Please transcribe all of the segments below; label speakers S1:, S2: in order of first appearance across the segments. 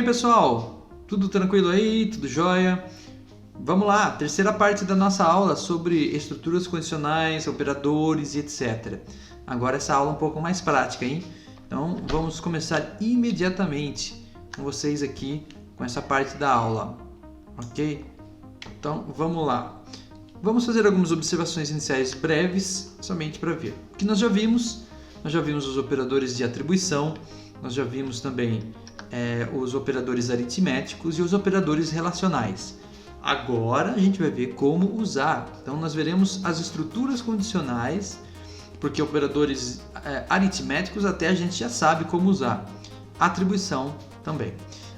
S1: pessoal? Tudo tranquilo aí? Tudo jóia? Vamos lá, terceira parte da nossa aula sobre estruturas condicionais, operadores e etc. Agora essa aula é um pouco mais prática, hein? Então vamos começar imediatamente com vocês aqui com essa parte da aula, ok? Então vamos lá. Vamos fazer algumas observações iniciais breves, somente para ver. O que nós já vimos os operadores de atribuição, nós já vimos também os operadores aritméticos e os operadores relacionais. Agora a gente vai ver como usar. Então nós veremos as estruturas condicionais, porque operadores aritméticos até a gente já sabe como usar. Atribuição também.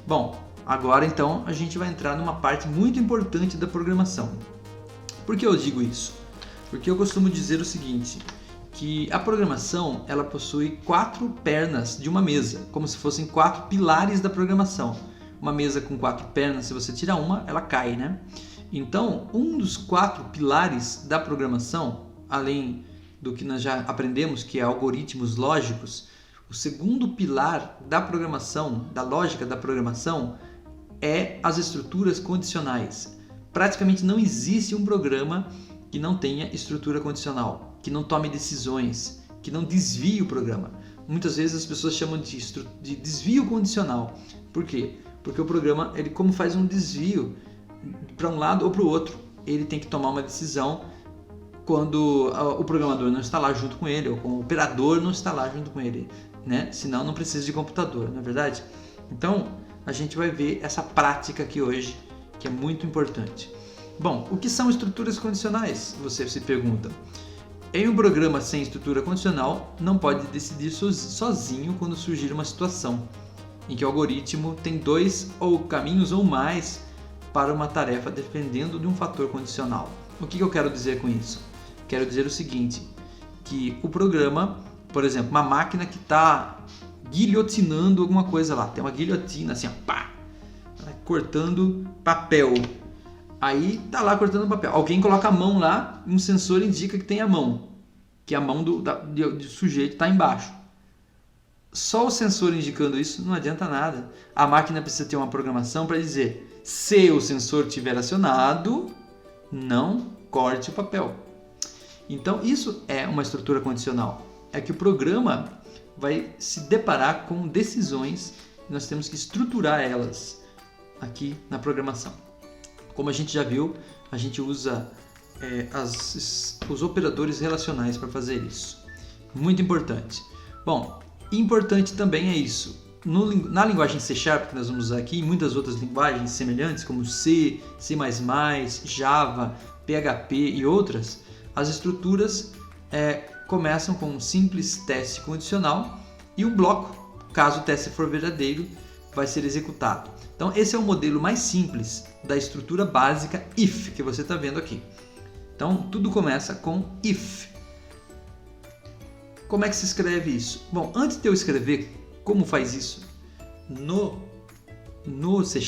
S1: Bom, agora então a gente vai entrar numa parte muito importante da programação. Por que eu digo isso? Porque eu costumo dizer o seguinte, que a programação ela possui 4 pernas de uma mesa, como se fossem 4 pilares da programação. Uma mesa com 4 pernas, se você tirar uma, ela cai, né? Então, um dos 4 pilares da programação, além do que nós já aprendemos, que é algoritmos lógicos, o segundo pilar da programação, da lógica da programação, é as estruturas condicionais. Praticamente não existe um programa que não tenha estrutura condicional, que não tome decisões, que não desvie o programa. Muitas vezes as pessoas chamam de desvio condicional. Por quê? Porque o programa, ele como faz um desvio para um lado ou para o outro, ele tem que tomar uma decisão quando o programador não está lá junto com ele, ou o operador não está lá junto com ele, né? Senão não precisa de computador, não é verdade? Então, a gente vai ver essa prática aqui hoje, que é muito importante. Bom, o que são estruturas condicionais? Você se pergunta. Em um programa sem estrutura condicional, não pode decidir sozinho quando surgir uma situação em que o algoritmo tem 2 ou caminhos ou mais para uma tarefa dependendo de um fator condicional. O que eu quero dizer com isso? Quero dizer o seguinte, que o programa, por exemplo, uma máquina que está guilhotinando alguma coisa lá, tem uma guilhotina assim, ó, pá, cortando papel. Aí tá lá cortando papel. Alguém coloca a mão lá, um sensor indica que tem a mão, que a mão do sujeito está embaixo. Só o sensor indicando isso não adianta nada. A máquina precisa ter uma programação para dizer: se o sensor estiver acionado, não corte o papel. Então isso é uma estrutura condicional. É que o programa vai se deparar com decisões e nós temos que estruturar elas aqui na programação. Como a gente já viu, a gente usa os operadores relacionais para fazer isso. Muito importante. Bom, importante também é isso. Na linguagem C#, que nós vamos usar aqui, e muitas outras linguagens semelhantes, como C, C++, Java, PHP e outras, as estruturas começam com um simples teste condicional e um bloco, caso o teste for verdadeiro, vai ser executado. Então esse é o modelo mais simples da estrutura básica if, que você está vendo aqui. Então tudo começa com if. Como é que se escreve isso? Bom, antes de eu escrever como faz isso no C#,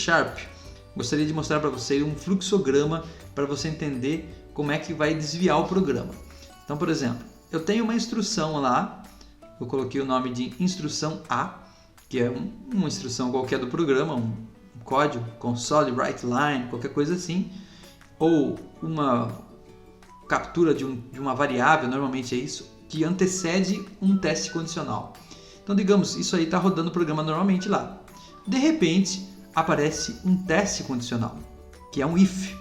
S1: gostaria de mostrar para você um fluxograma para você entender como é que vai desviar o programa. Então, por exemplo, eu tenho uma instrução lá, eu coloquei o nome de instrução A, que é uma instrução qualquer do programa, um código, console, write line, qualquer coisa assim, ou uma captura de uma variável, normalmente é isso, que antecede um teste condicional. Então, digamos, isso aí está rodando o programa normalmente lá. De repente, aparece um teste condicional, que é um if.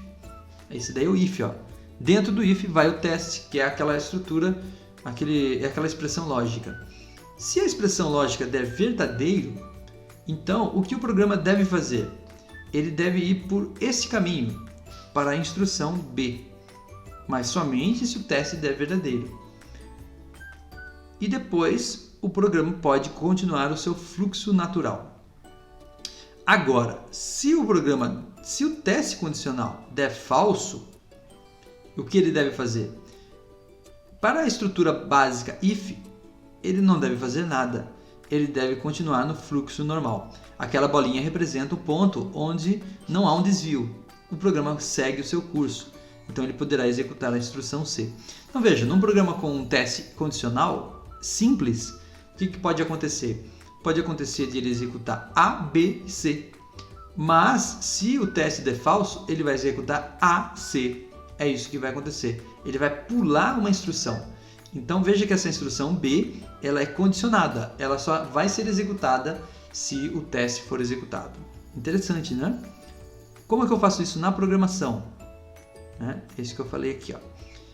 S1: Esse daí é o if, ó. Dentro do if vai o teste, que é aquela estrutura, aquela expressão lógica. Se a expressão lógica der verdadeiro, então o que o programa deve fazer? Ele deve ir por esse caminho, para a instrução B, mas somente se o teste der verdadeiro. E depois o programa pode continuar o seu fluxo natural. Agora, se o teste condicional der falso, o que ele deve fazer? Para a estrutura básica if, ele não deve fazer nada. Ele deve continuar no fluxo normal. Aquela bolinha representa o ponto onde não há um desvio. O programa segue o seu curso. Então ele poderá executar a instrução C. Então veja, num programa com um teste condicional simples, o que pode acontecer? Pode acontecer de ele executar A, B e C. Mas, se o teste der falso, ele vai executar AC. É isso que vai acontecer. Ele vai pular uma instrução. Então, veja que essa instrução B, ela é condicionada. Ela só vai ser executada se o teste for executado. Interessante, né? Como é que eu faço isso na programação? Esse que eu falei aqui, ó.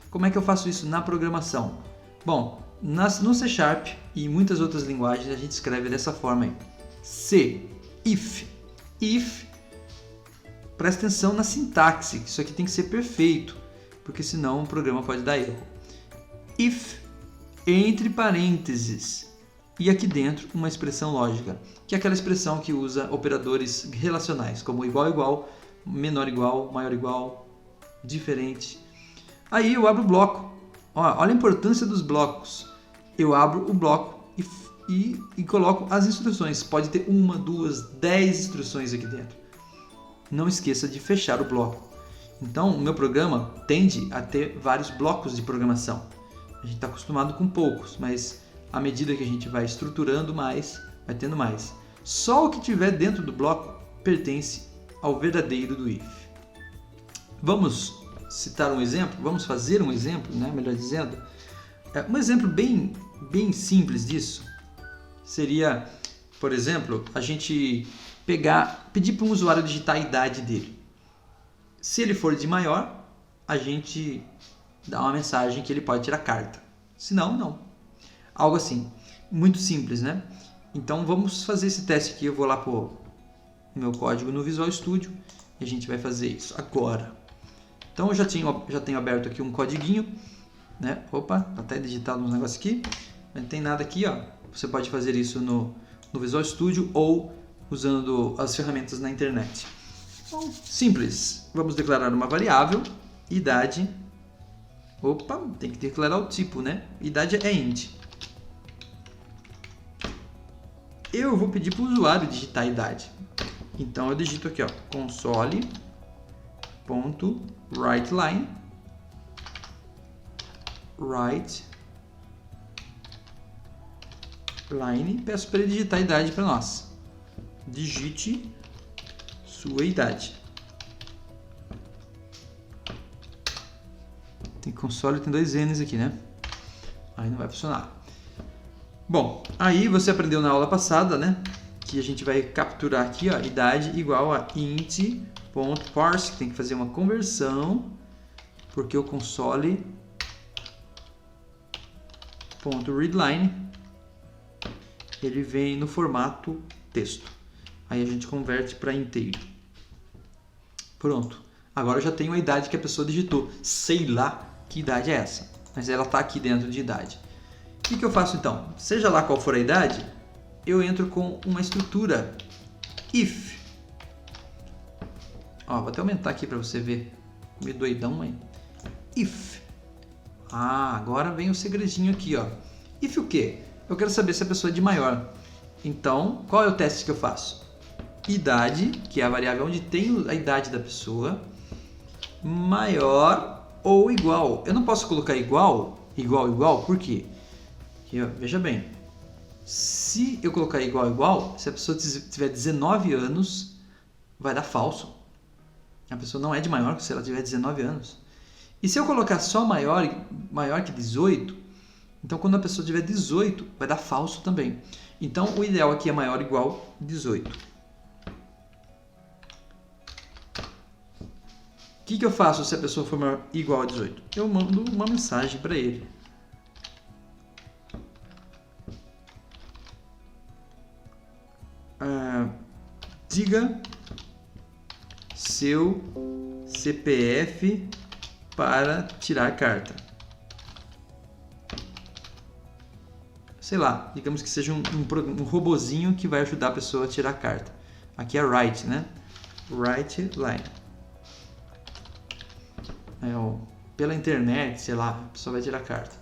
S1: Como é que eu faço isso na programação? Bom, no C# e muitas outras linguagens a gente escreve dessa forma aí. C, if. If, presta atenção na sintaxe, isso aqui tem que ser perfeito, porque senão o programa pode dar erro. If, entre parênteses, e aqui dentro uma expressão lógica, que é aquela expressão que usa operadores relacionais, como igual, igual, menor igual, maior igual, diferente. Aí eu abro o bloco. Olha a importância dos blocos. Eu abro o bloco e coloco as instruções. Pode ter 1, 2, 10 instruções aqui dentro. Não esqueça de fechar o bloco. Então, o meu programa tende a ter vários blocos de programação. A gente está acostumado com poucos, mas à medida que a gente vai estruturando mais, vai tendo mais. Só o que tiver dentro do bloco pertence ao verdadeiro do if. Vamos citar um exemplo? Vamos fazer um exemplo, né? Melhor dizendo. Um exemplo bem simples disso seria, por exemplo, a gente pedir para um usuário digitar a idade dele. Se ele for de maior, a gente dá uma mensagem que ele pode tirar carta. Se não, não. Algo assim. Muito simples, né? Então vamos fazer esse teste aqui. Eu vou lá para o meu código no Visual Studio e a gente vai fazer isso agora. Então eu já tenho aberto aqui um codiguinho, né? Opa, tá até digitado uns negócios aqui. Não tem nada aqui, ó. Você pode fazer isso no Visual Studio ou usando as ferramentas na internet. Então, simples. Vamos declarar uma variável, idade. Opa, tem que declarar o tipo, né? Idade é int. Eu vou pedir para o usuário digitar a idade. Então eu digito aqui, ó, console.writeLine. Peço para ele digitar a idade para nós. Digite sua idade. Tem console, tem 2 N's aqui, né? Aí não vai funcionar. Bom, aí você aprendeu na aula passada, né? Que a gente vai capturar aqui, ó, idade igual a int.parse, que tem que fazer uma conversão, porque o console.readline ele vem no formato texto. Aí a gente converte para inteiro. Pronto. Agora eu já tenho a idade que a pessoa digitou. Sei lá que idade é essa, mas ela está aqui dentro de idade. O que eu faço então? Seja lá qual for a idade, eu entro com uma estrutura if. Ó, vou até aumentar aqui para você ver. Meio doidão, hein? If. Agora vem o segredinho aqui, ó. If o quê? Eu quero saber se a pessoa é de maior. Então, qual é o teste que eu faço? Idade, que é a variável onde tem a idade da pessoa, maior ou igual. Eu não posso colocar igual, por quê? Porque, ó, veja bem, se eu colocar igual, se a pessoa tiver 19 anos, vai dar falso. A pessoa não é de maior se ela tiver 19 anos. E se eu colocar só maior que 18, então quando a pessoa tiver 18, vai dar falso também. Então o ideal aqui é maior ou igual 18. O que eu faço se a pessoa for maior ou igual a 18? Eu mando uma mensagem para ele. Diga seu CPF para tirar carta. Sei lá, digamos que seja um robozinho que vai ajudar a pessoa a tirar a carta. Aqui é write, né? Write line. Pela internet, sei lá, a pessoa vai tirar a carta.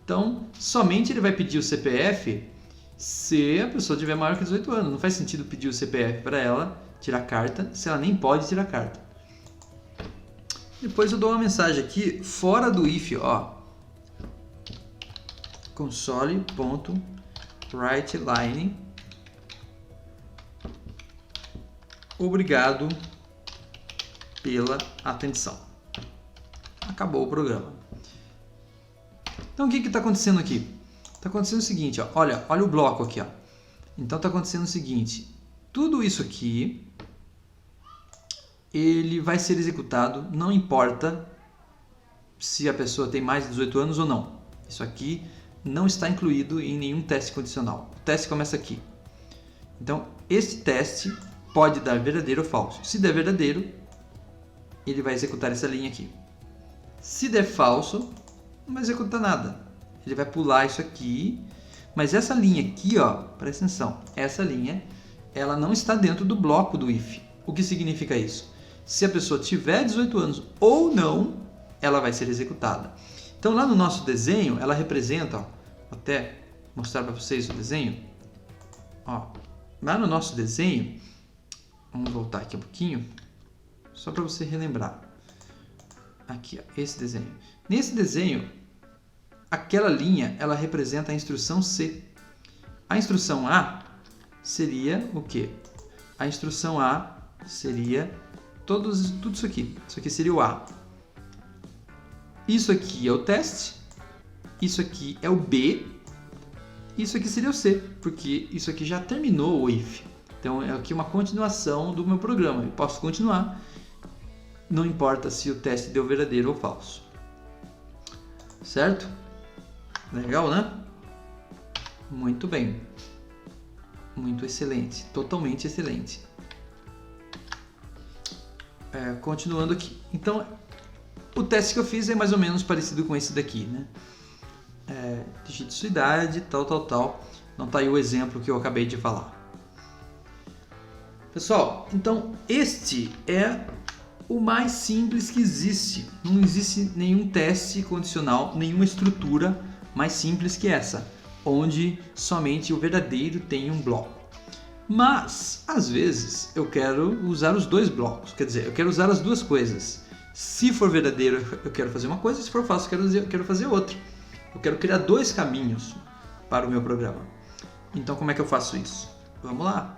S1: Então, somente ele vai pedir o CPF se a pessoa tiver maior que 18 anos. Não faz sentido pedir o CPF para ela tirar a carta se ela nem pode tirar a carta. Depois eu dou uma mensagem aqui fora do if, ó. console.writeLine Obrigado pela atenção. Acabou o programa. Então o que está acontecendo aqui? Está acontecendo o seguinte, ó, olha o bloco aqui. Ó. Então está acontecendo o seguinte, tudo isso aqui ele vai ser executado, não importa se a pessoa tem mais de 18 anos ou não. Isso aqui não está incluído em nenhum teste condicional. O teste começa aqui. Então, esse teste pode dar verdadeiro ou falso. Se der verdadeiro, ele vai executar essa linha aqui. Se der falso, não vai executar nada. Ele vai pular isso aqui. Mas essa linha aqui, ó, presta atenção. Essa linha, ela não está dentro do bloco do if. O que significa isso? Se a pessoa tiver 18 anos ou não, ela vai ser executada. Então, lá no nosso desenho, ela representa, ó, vou até mostrar para vocês o desenho. Ó, lá no nosso desenho, vamos voltar aqui um pouquinho, só para você relembrar. Aqui, ó, esse desenho. Nesse desenho, aquela linha, ela representa a instrução C. A instrução A seria o quê? A instrução A seria tudo isso aqui. Isso aqui seria o A. Isso aqui é o teste. Isso aqui é o B. Isso aqui seria o C, porque isso aqui já terminou o if. Então, é aqui uma continuação do meu programa. Eu posso continuar. Não importa se o teste deu verdadeiro ou falso. Certo? Legal, né? Muito bem. Muito excelente. Totalmente excelente. Continuando aqui. Então, o teste que eu fiz é mais ou menos parecido com esse daqui, né? Digite sua idade, tal. Não está aí o exemplo que eu acabei de falar. Pessoal, então este é o mais simples que existe. Não existe nenhum teste condicional, nenhuma estrutura mais simples que essa, onde somente o verdadeiro tem um bloco. Mas, às vezes, eu quero usar os dois blocos, quer dizer, eu quero usar as duas coisas. Se for verdadeiro, eu quero fazer uma coisa, se for falso, eu quero fazer outra. Eu quero criar dois caminhos para o meu programa. Então, como é que eu faço isso? Vamos lá.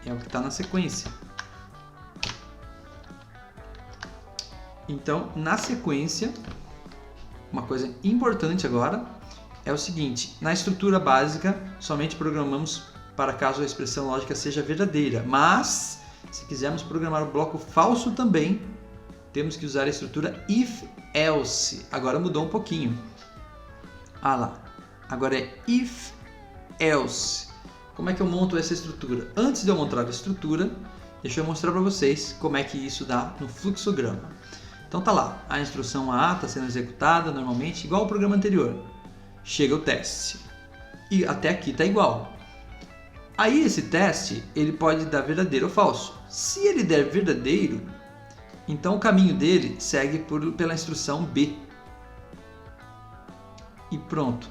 S1: É o que está na sequência. Então, na sequência, uma coisa importante agora é o seguinte. Na estrutura básica, somente programamos para caso a expressão lógica seja verdadeira. Mas, se quisermos programar o bloco falso também, temos que usar a estrutura if-else. Agora mudou um pouquinho. Ah lá, agora é if-else. Como é que eu monto essa estrutura? Antes de eu montar a estrutura, deixa eu mostrar para vocês como é que isso dá no fluxograma. Então tá lá, a instrução A está sendo executada normalmente, igual ao programa anterior. Chega o teste. E até aqui está igual. Aí esse teste, ele pode dar verdadeiro ou falso. Se ele der verdadeiro, então o caminho dele segue pela instrução B. E pronto.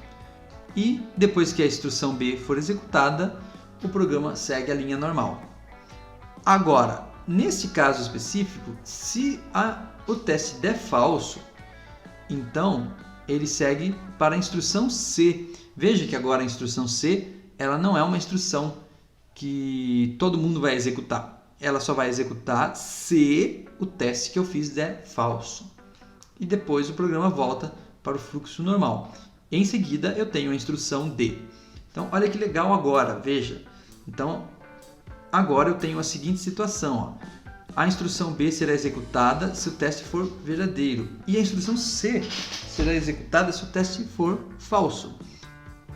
S1: E depois que a instrução B for executada, o programa segue a linha normal. Agora, nesse caso específico, se o teste der falso, então ele segue para a instrução C. Veja que agora a instrução C, ela não é uma instrução que todo mundo vai executar. Ela só vai executar se o teste que eu fiz der falso. E depois o programa volta para o fluxo normal. Em seguida, eu tenho a instrução D. Então, olha que legal agora, veja. Então, agora eu tenho a seguinte situação. Ó. A instrução B será executada se o teste for verdadeiro. E a instrução C será executada se o teste for falso.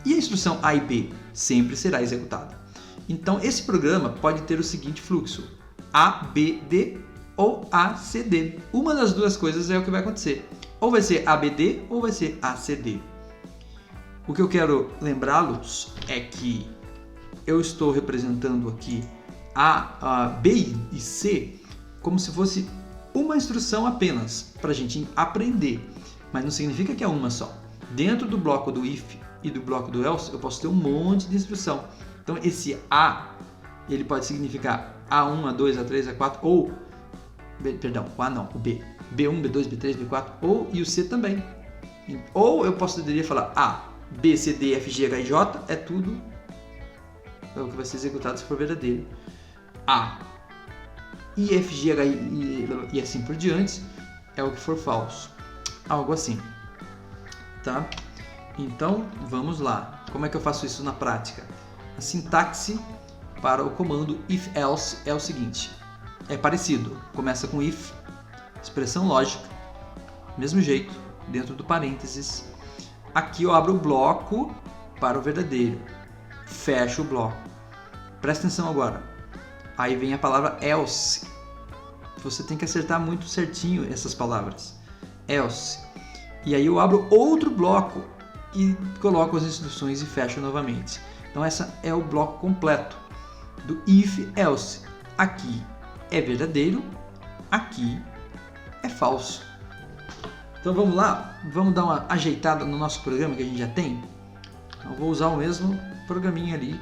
S1: E a instrução A e B sempre será executada. Então, esse programa pode ter o seguinte fluxo. ABD ou ACD. Uma das duas coisas é o que vai acontecer. Ou vai ser ABD ou vai ser ACD. O que eu quero lembrá-los é que eu estou representando aqui a B e C como se fosse uma instrução apenas para a gente aprender, mas não significa que é uma só. Dentro do bloco do if e do bloco do else eu posso ter um monte de instrução. Então esse A, ele pode significar A1, A2, A3, A4 ou, perdão, o A não, o B, B1, B2, B3, B4 ou e o C também. Ou eu poderia falar A, B, C, D, F, G, H e J é tudo o que vai ser executado se for verdadeiro. A, I, F, G, H, I e assim por diante, é o que for falso. Algo assim. Tá? Então, vamos lá. Como é que eu faço isso na prática? A sintaxe para o comando if-else é o seguinte. É parecido. Começa com if, expressão lógica, mesmo jeito, dentro do parênteses. Aqui eu abro o bloco para o verdadeiro. Fecho o bloco. Presta atenção agora. Aí vem a palavra else. Você tem que acertar muito certinho essas palavras. Else. E aí eu abro outro bloco e coloco as instruções e fecho novamente. Então essa é o bloco completo do if-else. Aqui é verdadeiro, aqui é falso. Então vamos lá, vamos dar uma ajeitada no nosso programa que a gente já tem. Eu vou usar o mesmo programinha ali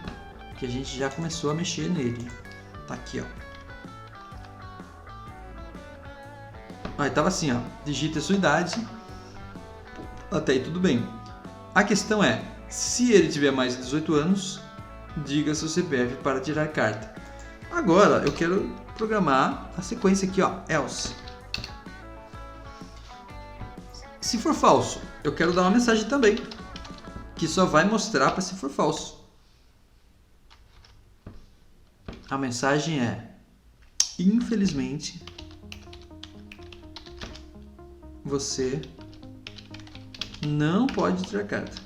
S1: que a gente já começou a mexer nele. Tá aqui, ó. Aí tava assim, ó, digite a sua idade. Até aí tudo bem. A questão é, se ele tiver mais de 18 anos, diga seu CPF para tirar carta. Agora eu quero programar a sequência aqui, ó, else. Se for falso, eu quero dar uma mensagem também, que só vai mostrar para se for falso. A mensagem é: infelizmente, você não pode tirar carta.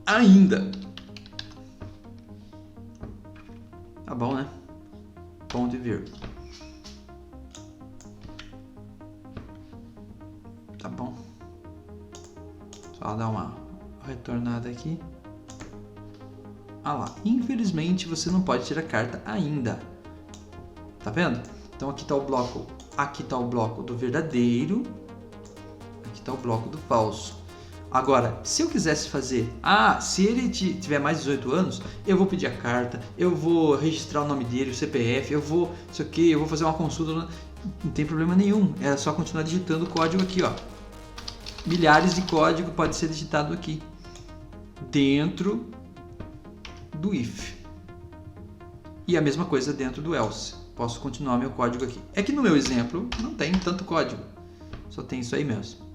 S1: Ainda. Tá bom, né? Ponto e vírgula. Tá bom. Só dar uma retornada aqui. Ah lá. Infelizmente você não pode tirar carta ainda. Tá vendo? Então aqui está o bloco. Aqui está o bloco do verdadeiro. Aqui está o bloco do falso. Agora, se eu quisesse fazer, se ele tiver mais de 18 anos, eu vou pedir a carta, eu vou registrar o nome dele, o CPF, eu vou, isso aqui, eu vou fazer uma consulta, não tem problema nenhum, é só continuar digitando o código aqui, ó. Milhares de código pode ser digitado aqui, dentro do if. E a mesma coisa dentro do else, posso continuar meu código aqui. É que no meu exemplo não tem tanto código, só tem isso aí mesmo.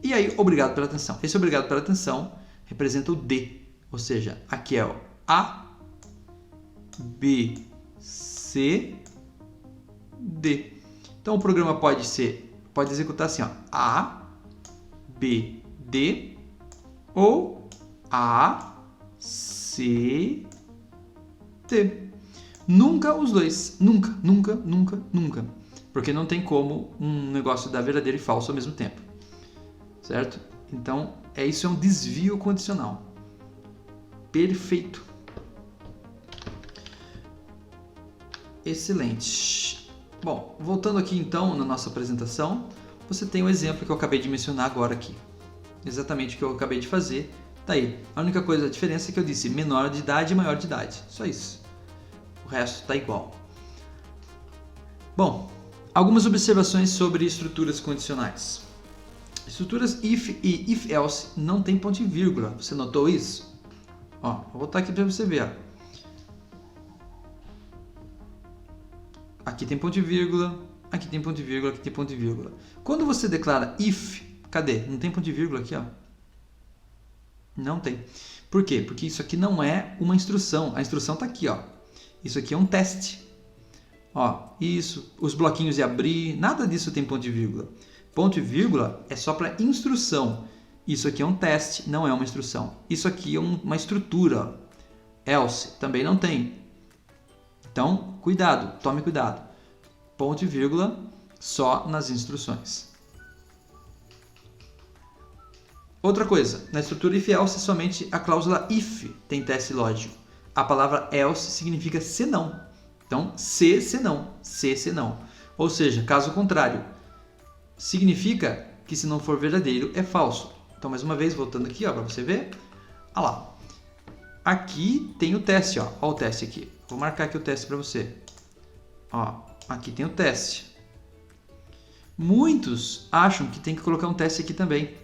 S1: E aí, obrigado pela atenção. Esse obrigado pela atenção representa o D, ou seja, aqui é o A, B, C, D. Então o programa pode executar assim, ó, A, B, D ou A, C, D. Nunca os dois, nunca, nunca, nunca, nunca, porque não tem como um negócio dar verdadeiro e falso ao mesmo tempo. Certo? Então, isso é um desvio condicional. Perfeito. Excelente. Bom, voltando aqui então na nossa apresentação, você tem o exemplo que eu acabei de mencionar agora aqui. Exatamente o que eu acabei de fazer. Tá aí. A única coisa, a diferença é que eu disse menor de idade e maior de idade. Só isso. O resto está igual. Bom, algumas observações sobre estruturas condicionais. Estruturas if e if-else não tem ponto e vírgula. Você notou isso? Ó, vou botar aqui para você ver. Ó. Aqui tem ponto e vírgula, aqui tem ponto e vírgula, aqui tem ponto e vírgula. Quando você declara if, cadê? Não tem ponto e vírgula aqui, ó. Não tem. Por quê? Porque isso aqui não é uma instrução. A instrução está aqui, ó. Isso aqui é um teste. Ó, isso, os bloquinhos de abrir, nada disso tem ponto e vírgula. Ponto e vírgula é só para instrução. Isso aqui é um teste, não é uma instrução. Isso aqui é uma estrutura. Else também não tem. Então, cuidado, tome cuidado. Ponto e vírgula só nas instruções. Outra coisa, na estrutura if-else somente a cláusula if tem teste lógico. A palavra else significa senão. Então, se senão, se senão. Ou seja, caso contrário. Significa que se não for verdadeiro é falso. Então, mais uma vez, voltando aqui, ó, para você ver. Olha lá. Aqui tem o teste, ó. Olha o teste aqui. Vou marcar aqui o teste para você. Ó, aqui tem o teste. Muitos acham que tem que colocar um teste aqui também.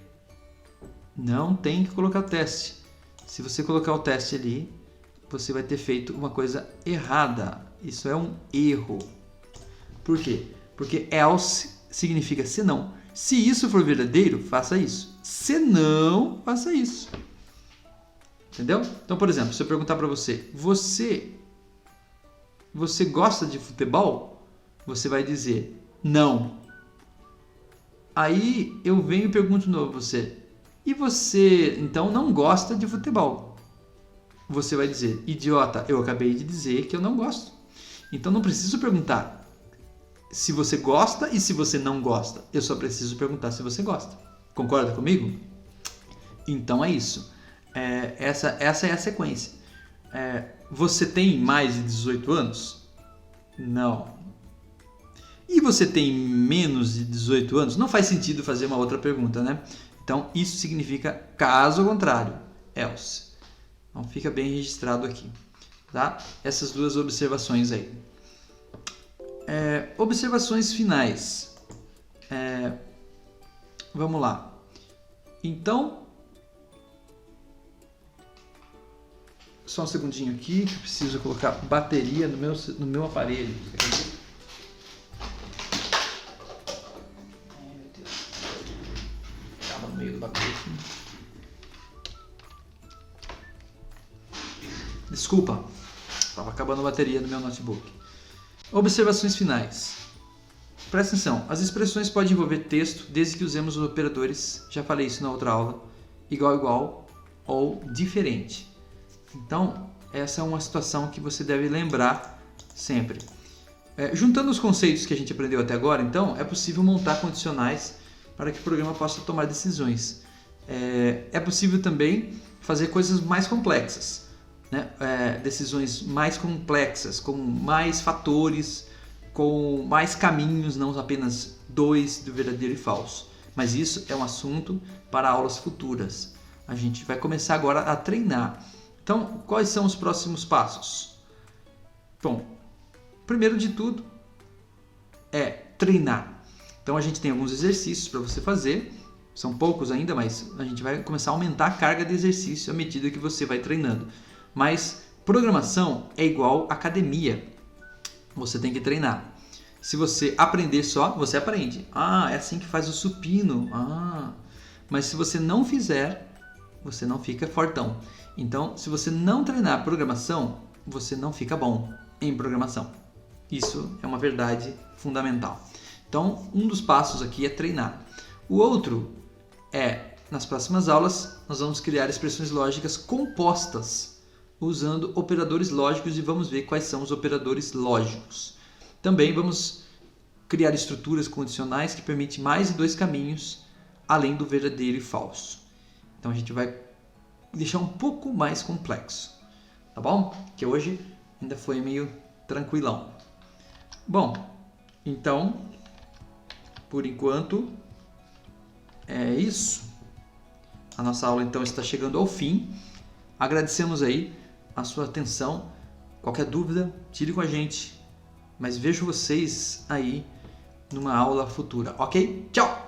S1: Não tem que colocar o teste. Se você colocar o teste ali, você vai ter feito uma coisa errada. Isso é um erro. Por quê? Porque else significa se não. Se isso for verdadeiro, faça isso. Se não, faça isso. Entendeu? Então, por exemplo, se eu perguntar para você, você gosta de futebol? Você vai dizer não. Aí eu venho e pergunto de novo a você, e você então não gosta de futebol? Você vai dizer, idiota, eu acabei de dizer que eu não gosto. Então não preciso perguntar se você gosta e se você não gosta. Eu só preciso perguntar se você gosta. Concorda comigo? Então é isso. Essa é a sequência. Você tem mais de 18 anos? Não. E você tem menos de 18 anos? Não faz sentido fazer uma outra pergunta, né? Então, isso significa caso contrário, else. Então, fica bem registrado aqui, tá? Essas duas observações aí. Observações finais. Vamos lá. Então, só um segundinho aqui, que eu preciso colocar bateria no meu aparelho. Desculpa, estava acabando a bateria do meu notebook. Observações finais. Presta atenção, as expressões podem envolver texto desde que usemos os operadores, já falei isso na outra aula, igual ou diferente. Então, essa é uma situação que você deve lembrar sempre. Juntando os conceitos que a gente aprendeu até agora, então, é possível montar condicionais para que o programa possa tomar decisões. É possível também fazer coisas mais complexas, né? Decisões mais complexas, com mais fatores, com mais caminhos, não apenas dois do verdadeiro e falso. Mas isso é um assunto para aulas futuras. A gente vai começar agora a treinar. Então, quais são os próximos passos? Bom, primeiro de tudo é treinar. Então, a gente tem alguns exercícios para você fazer. São poucos ainda, mas a gente vai começar a aumentar a carga de exercício à medida que você vai treinando. Mas programação é igual academia. Você tem que treinar. Se você aprender só, você aprende. É assim que faz o supino. Mas se você não fizer, você não fica fortão. Então, se você não treinar programação, você não fica bom em programação. Isso é uma verdade fundamental. Então, um dos passos aqui é treinar. O outro nas próximas aulas, nós vamos criar expressões lógicas compostas, usando operadores lógicos, e vamos ver quais são os operadores lógicos. Também vamos criar estruturas condicionais que permitem mais de dois caminhos, além do verdadeiro e falso. Então, a gente vai deixar um pouco mais complexo, tá bom? Que hoje ainda foi meio tranquilão. Bom, então, por enquanto, é isso. A nossa aula então está chegando ao fim. Agradecemos aí a sua atenção. Qualquer dúvida, tire com a gente. Mas vejo vocês aí numa aula futura, ok? Tchau!